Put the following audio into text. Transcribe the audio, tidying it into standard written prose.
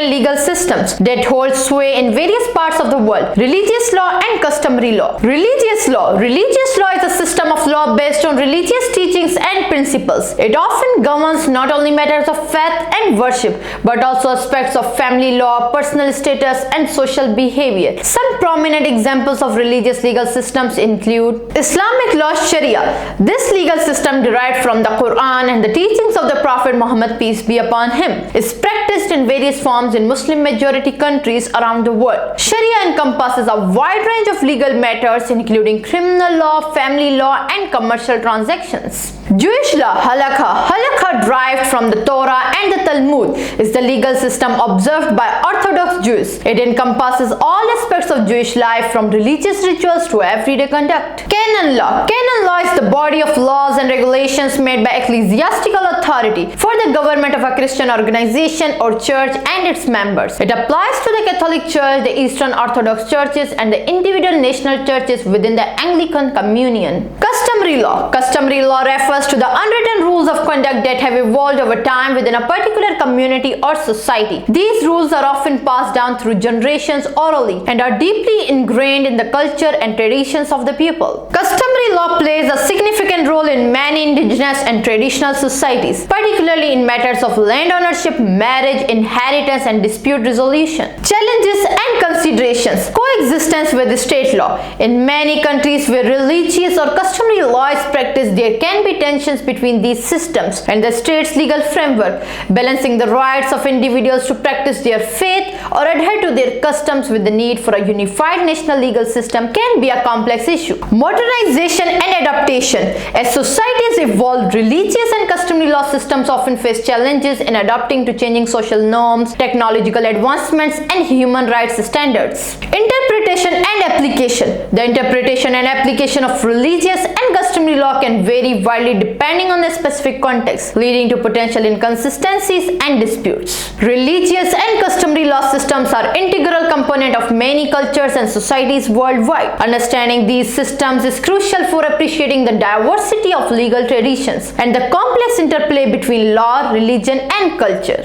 legal systems that hold sway in various parts of the world: religious law and customary law. Religious law. Religious law is a system of law based on religious teachings and principles. It often governs not only matters of faith and worship, but also aspects of family law, personal status, and social behavior. Some prominent examples of religious legal systems include Islamic law, Sharia. This legal system, derived from the Quran and the teachings of the Prophet Muhammad, peace be upon him, is practiced in various forms in Muslim majority countries around the world. Sharia encompasses a wide range of legal matters including criminal law, family law, and commercial transactions. Jewish law, halakha. Halakha, derived from the Torah and the Talmud, is the legal system observed by Orthodox Jews. It encompasses all aspects of Jewish life, from religious rituals to everyday conduct. Canon law. Canon law is the body of laws and regulations made by ecclesiastical authority for the government of a Christian organization or church and its members. It applies to the Catholic Church, the Eastern Orthodox churches, and the individual national churches within the Anglican Communion. Customary law. Customary law refers to the unwritten rules of conduct that have evolved over time within a particular community or society. These rules are often passed down through generations orally and are deeply ingrained in the culture and traditions of the people. Customary law plays a significant role in many indigenous and traditional societies, particularly in matters of land ownership, marriage, inheritance, and dispute resolution. Challenges and considerations. Coexistence with state law. In many countries where religious or customary law is practiced, there can be tensions between these systems and the state's legal framework. Balancing the rights of individuals to practice their faith or adhere to their customs with the need for a unified national legal system can be a complex issue. Modernization and adaptation. As societies evolve, religious and customary law systems often face challenges in adapting to changing social norms, technological advancements, and human rights standards. Interpretation and application. The interpretation and application of religious and customary law can vary widely depending on the specific context, leading to potential inconsistencies and disputes. Religious and customary law systems are integral component of many cultures and societies worldwide. Understanding these systems is crucial for appreciating the diversity of legal traditions and the complex interplay between law, religion, and culture.